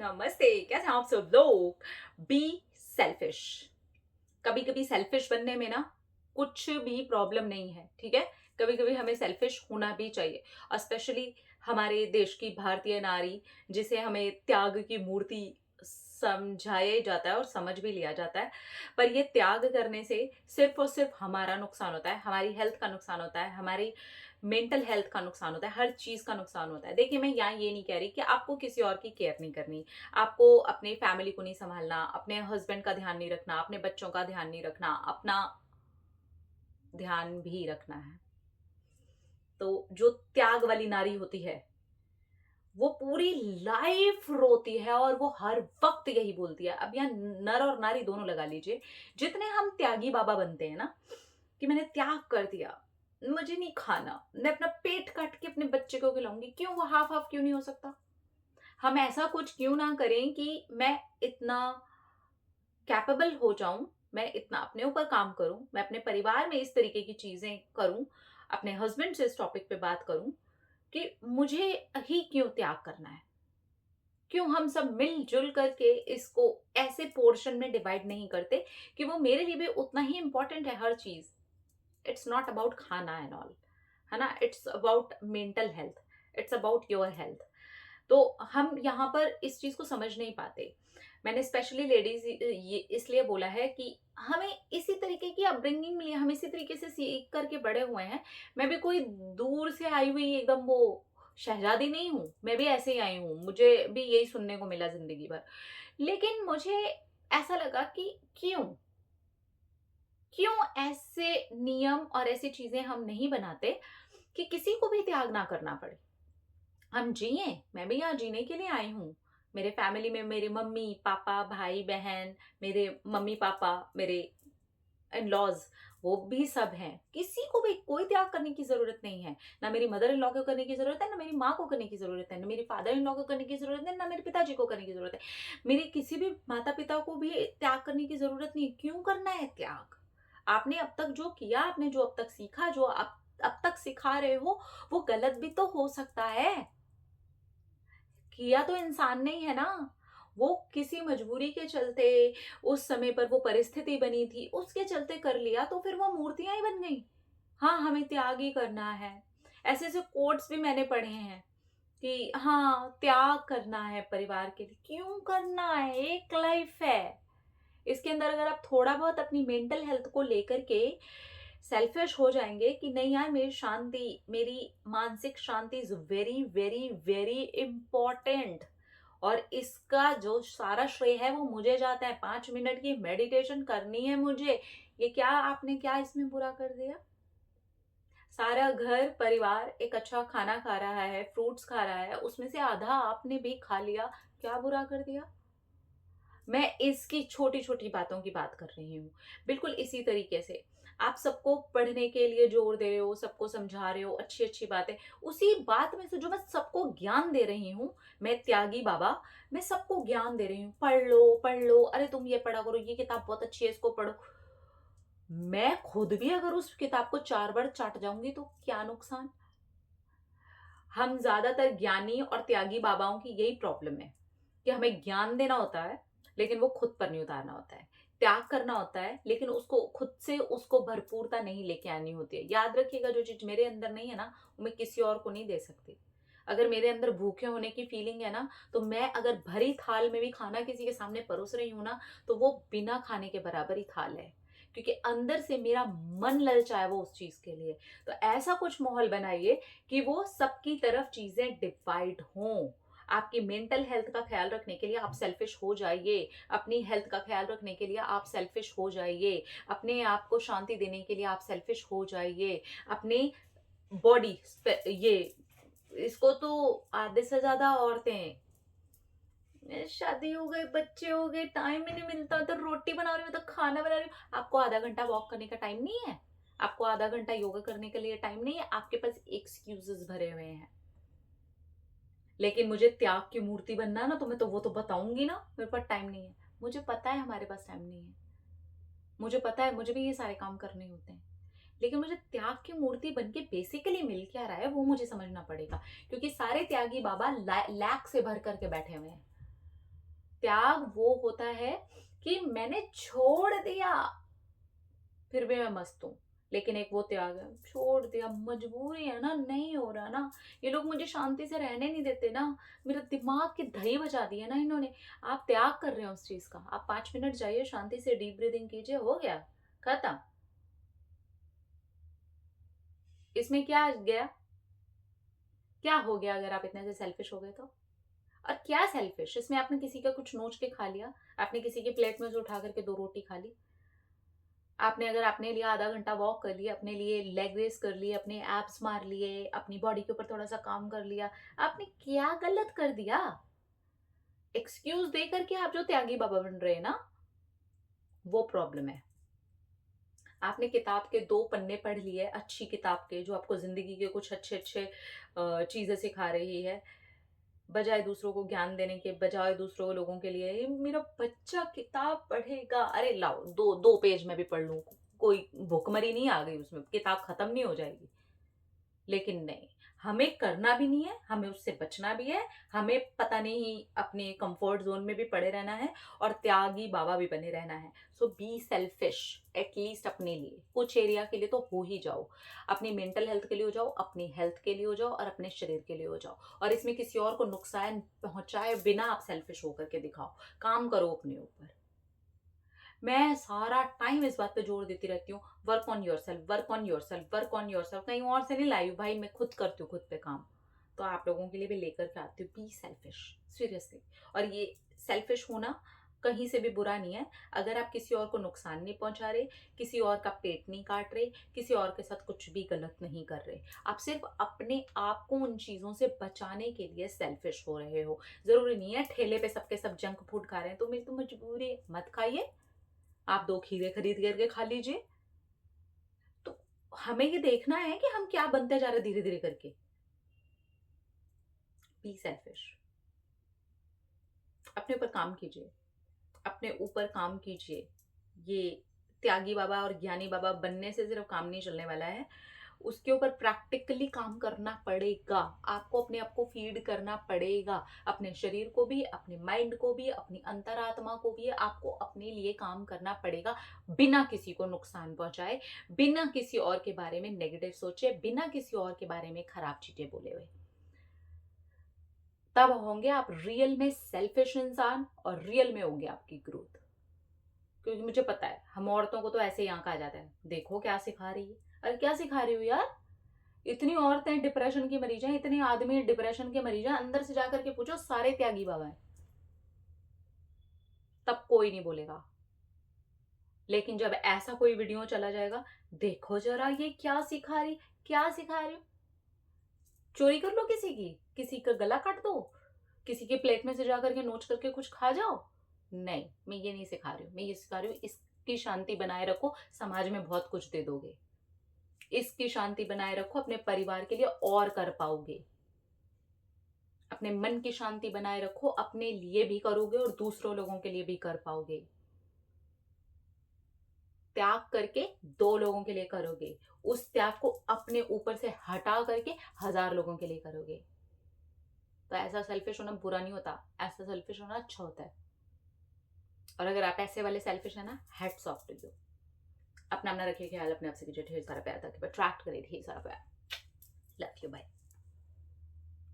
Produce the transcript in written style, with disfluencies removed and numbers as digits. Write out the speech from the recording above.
नमस्ते। कैसे हैं आप सब लोग? Be selfish. कभी कभी सेल्फिश बनने में ना कुछ भी प्रॉब्लम नहीं है, ठीक है। कभी कभी हमें सेल्फिश होना भी चाहिए, स्पेशली हमारे देश की भारतीय नारी, जिसे हमें त्याग की मूर्ति समझाया जाता है और समझ भी लिया जाता है। पर ये त्याग करने से सिर्फ और सिर्फ हमारा नुकसान होता है, हमारी हेल्थ का नुकसान होता है, हमारी मेंटल हेल्थ का नुकसान होता है, हर चीज का नुकसान होता है। देखिए, मैं यहाँ ये नहीं कह रही कि आपको किसी और की केयर नहीं करनी, आपको अपने फैमिली को नहीं संभालना, अपने हस्बैंड का ध्यान नहीं रखना, अपने बच्चों का ध्यान नहीं रखना, अपना ध्यान भी रखना है। तो जो त्याग वाली नारी होती है, वो पूरी लाइफ रोती है और वो हर वक्त यही बोलती है। अब यहाँ नर और नारी दोनों लगा लीजिए। जितने हम त्यागी बाबा बनते हैं ना, कि मैंने त्याग कर दिया, मुझे नहीं खाना, मैं अपना पेट काट के अपने बच्चे को खिलाऊंगी, क्यों? वो हाफ हाफ क्यों नहीं हो सकता? हम ऐसा कुछ क्यों ना करें कि मैं इतना कैपेबल हो जाऊं, मैं इतना अपने ऊपर काम करूं, मैं अपने परिवार में इस तरीके की चीजें करूं, अपने हस्बैंड से इस टॉपिक पे बात करूं कि मुझे ही क्यों त्याग करना है। क्यों हम सब मिलजुल करके इसको ऐसे पोर्शन में डिवाइड नहीं करते कि वो मेरे लिए भी उतना ही इंपॉर्टेंट है हर चीज। इट्स नॉट अबाउट खाना एंड ऑल, है ना। It's about mental health, it's about your health. तो हम यहाँ पर इस चीज को समझ नहीं पाते। मैंने स्पेशली लेडीज ये इसलिए बोला है कि हमें इसी तरीके की अपब्रिंगिंग मिली है, हम इसी तरीके से सीख करके बड़े हुए हैं। मैं भी कोई दूर से आई हुई एकदम वो शहजादी नहीं हूं, मैं भी ऐसे ही आई हूँ, मुझे भी यही सुनने को मिला जिंदगी भर। लेकिन मुझे ऐसा लगा कि क्यों क्यों ऐसे नियम और ऐसी चीजें हम नहीं बनाते कि किसी को भी त्याग ना करना पड़े। हम जिए, मैं भी यहाँ जीने के लिए आई हूँ। मेरे फैमिली में मेरे मम्मी पापा भाई बहन, मेरे मम्मी पापा, मेरे इन लॉज, वो भी सब हैं। किसी को भी कोई त्याग करने की जरूरत नहीं है। ना मेरी मदर इन लॉ को करने की जरूरत है, ना मेरी माँ को करने की जरूरत है, ना मेरी फादर इन लॉ को करने की जरूरत है, ना मेरे पिताजी को करने की जरूरत है। मेरी किसी भी माता पिता को भी त्याग करने की जरूरत नहीं। क्यों करना है त्याग? आपने अब तक जो किया, आपने जो अब तक सीखा, जो अब तक सिखा रहे हो, वो गलत भी तो हो सकता है। किया तो इंसान ने ही है ना। वो किसी मजबूरी के चलते, उस समय पर वो परिस्थिति बनी थी, उसके चलते कर लिया, तो फिर वो मूर्तियां ही बन गई। हाँ, हमें त्याग ही करना है। ऐसे ऐसे कोट्स भी मैंने पढ़े हैं कि हाँ, त्याग करना है परिवार के लिए। क्यों करना है? एक लाइफ है। इसके अंदर अगर आप थोड़ा बहुत अपनी मेंटल हेल्थ को लेकर के सेल्फिश हो जाएंगे कि नहीं यार, मेरी शांति, मेरी मानसिक शांति is very very very important, और इसका जो सारा श्रेय है वो मुझे जाता है। 5 मिनट की मेडिटेशन करनी है मुझे, ये क्या आपने क्या इसमें बुरा कर दिया? सारा घर परिवार एक अच्छा खाना खा रहा है, फ्रूट्स खा रहा है, उसमें से आधा आपने भी खा लिया, क्या बुरा कर दिया? मैं इसकी छोटी छोटी बातों की बात कर रही हूँ। बिल्कुल इसी तरीके से आप सबको पढ़ने के लिए जोर दे रहे हो, सबको समझा रहे हो, अच्छी अच्छी बातें। उसी बात में से जो मैं सबको ज्ञान दे रही हूँ, मैं त्यागी बाबा, मैं सबको ज्ञान दे रही हूँ, पढ़ लो पढ़ लो, अरे तुम ये पढ़ा करो, ये किताब बहुत अच्छी है, इसको पढ़ो। मैं खुद भी अगर उस किताब को 4 बार चाट जाऊंगी तो क्या नुकसान? हम ज्यादातर ज्ञानी और त्यागी बाबाओं की यही प्रॉब्लम है कि हमें ज्ञान देना होता है, लेकिन वो खुद पर नहीं उतारना होता है। त्याग करना होता है, लेकिन उसको खुद से उसको भरपूरता नहीं लेके आनी होती है। याद रखिएगा, जो चीज मेरे अंदर नहीं है ना, वो मैं किसी और को नहीं दे सकती। अगर मेरे अंदर भूखे होने की फीलिंग है ना, तो मैं अगर भरी थाल में भी खाना किसी के सामने परोस रही हूँ ना, तो वो बिना खाने के बराबर ही थाल है, क्योंकि अंदर से मेरा मन ललचाए वो उस चीज के लिए। तो ऐसा कुछ माहौल बनाइए कि वो सबकी तरफ चीजें डिवाइड हों। आपकी मेंटल हेल्थ का ख्याल रखने के लिए आप सेल्फिश हो जाइए, अपनी हेल्थ का ख्याल रखने के लिए आप सेल्फिश हो जाइए, अपने आप को शांति देने के लिए आप सेल्फिश हो जाइए। अपने बॉडी, ये इसको तो आधे से ज्यादा औरतें, शादी हो गई, बच्चे हो गए, टाइम ही नहीं मिलता, तो रोटी बना रही हूँ, तो खाना बना रही हूँ। आपको आधा घंटा वॉक करने का टाइम नहीं है? आपको आधा घंटा योगा करने के लिए टाइम नहीं है? आपके पास एक्सक्यूजेस भरे हुए हैं। लेकिन मुझे त्याग की मूर्ति बनना है ना, तो मैं तो वो तो बताऊंगी ना, मेरे पास टाइम नहीं है। मुझे पता है हमारे पास टाइम नहीं है, मुझे पता है मुझे भी ये सारे काम करने होते हैं। लेकिन मुझे त्याग की मूर्ति बन के बेसिकली मिल क्या रहा है वो मुझे समझना पड़ेगा, क्योंकि सारे त्यागी बाबा लैक से भर करके बैठे हुए हैं। त्याग वो होता है कि मैंने छोड़ दिया, फिर भी मैं मस्त हूँ। लेकिन एक वो त्याग है, छोड़ दिया, मजबूरी है ना, नहीं हो रहा ना, ये लोग मुझे शांति से रहने नहीं देते ना, मेरा दिमाग की दही बजा दी है ना इन्होंने। आप त्याग कर रहे हो उस चीज का, आप 5 मिनट जाइए, शांति से डीप ब्रीदिंग कीजिए, हो गया, खत्म। इसमें क्या गया, क्या हो गया अगर आप इतने से सेल्फिश हो गए तो? और क्या सेल्फिश इसमें, आपने किसी का कुछ नोच के खा लिया, आपने किसी के प्लेट में से उठा करके 2 रोटी खा ली, आपने अगर अपने लिए आधा घंटा वॉक कर लिया, अपने लिए लेग रेस कर लिए, अपने एब्स मार लिए, अपनी बॉडी के ऊपर थोड़ा सा काम कर लिया, आपने क्या गलत कर दिया? एक्सक्यूज दे करके आप जो त्यागी बाबा बन रहे हैं ना, वो प्रॉब्लम है। आपने किताब के 2 पन्ने पढ़ लिए, अच्छी किताब के, जो आपको जिंदगी के कुछ अच्छे अच्छे चीजें सिखा रही है, बजाय दूसरों को ज्ञान देने के, बजाय दूसरों लोगों के लिए ये मेरा बच्चा किताब पढ़ेगा, अरे लाओ, दो दो पेज में भी पढ़ लूं, कोई भुखमरी नहीं आ गई उसमें, किताब खत्म नहीं हो जाएगी। लेकिन नहीं, हमें करना भी नहीं है, हमें उससे बचना भी है, हमें पता नहीं अपने कंफर्ट जोन में भी पड़े रहना है और त्यागी बाबा भी बने रहना है। सो बी सेल्फिश, एटलीस्ट अपने लिए कुछ एरिया के लिए तो हो ही जाओ। अपनी मेंटल हेल्थ के लिए हो जाओ, अपनी हेल्थ के लिए हो जाओ और अपने शरीर के लिए हो जाओ। और इसमें किसी और को नुकसान पहुंचाए बिना आप सेल्फिश होकर के दिखाओ, काम करो अपने ऊपर। मैं सारा टाइम इस बात पे जोर देती रहती हूँ, work on your self, work on your self, work on your self, कहीं और से नहीं लाई हूँ भाई, मैं खुद करती हूँ खुद पे काम। तो आप लोगों के लिए भी लेकर के आती हूँ, बी सेल्फिश, सीरियसली। और ये सेल्फिश होना कहीं से भी बुरा नहीं है, अगर आप किसी और को नुकसान नहीं पहुंचा रहे, किसी और का पेट नहीं काट रहे, किसी और के साथ कुछ भी गलत नहीं कर रहे, आप सिर्फ अपने आप को उन चीजों से बचाने के लिए सेल्फिश हो रहे हो। जरूरी नहीं है ठेले पे सबके सब जंक फूड खा रहे हैं तो मेरी तो मजबूरी है, मत खाइए, आप 2 खीरे खरीद करके खा लीजिए। तो हमें ये देखना है कि हम क्या बनते जा रहे धीरे धीरे करके। बी सेल्फिश, अपने ऊपर काम कीजिए, अपने ऊपर काम कीजिए। ये त्यागी बाबा और ज्ञानी बाबा बनने से सिर्फ काम नहीं चलने वाला है, उसके ऊपर प्रैक्टिकली काम करना पड़ेगा। आपको अपने आप को फीड करना पड़ेगा, अपने शरीर को भी, अपने माइंड को भी, अपनी अंतरात्मा को भी। आपको अपने लिए काम करना पड़ेगा, बिना किसी को नुकसान पहुंचाए, बिना किसी और के बारे में नेगेटिव सोचे, बिना किसी और के बारे में खराब चीजें बोले हुए। तब होंगे आप रियल में सेल्फिश इंसान और रियल में होंगे आपकी ग्रोथ। क्योंकि मुझे पता है हम औरतों को तो ऐसे ही आंका आ जाता है, देखो क्या सिखा रही है, अरे क्या सिखा रही हूँ यार। इतनी औरतें डिप्रेशन की मरीज हैं, इतने आदमी डिप्रेशन के मरीज हैं, अंदर से जाकर के पूछो सारे त्यागी बाबा हैं, तब कोई नहीं बोलेगा। लेकिन जब ऐसा कोई वीडियो चला जाएगा, देखो जरा ये क्या सिखा रही, क्या सिखा रही हूँ, चोरी कर लो किसी की, किसी का गला काट दो, किसी के प्लेट में से जाकर के नोच करके कुछ खा जाओ। नहीं, मैं ये नहीं सिखा रही हूँ, मैं ये सिखा रही हूँ इसकी शांति बनाए रखो, समाज में बहुत कुछ दे दोगे। इसकी शांति बनाए रखो, अपने परिवार के लिए और कर पाओगे। अपने मन की शांति बनाए रखो, अपने लिए भी करोगे और दूसरों लोगों के लिए भी कर पाओगे। त्याग करके 2 लोगों के लिए करोगे, उस त्याग को अपने ऊपर से हटा करके 1000 लोगों के लिए करोगे। तो ऐसा सेल्फिश होना बुरा नहीं होता, ऐसा सेल्फिश होना अच्छा होता है। और अगर आप ऐसे वाले सेल्फिश है ना, हैट्स ऑफ टू यू। अपना अपना रखिए ख्याल, अपने आप से कीजिए ढेर सारा प्यार, ताकि अट्रैक्ट करे ढेर सारा प्यार। Love you, bye.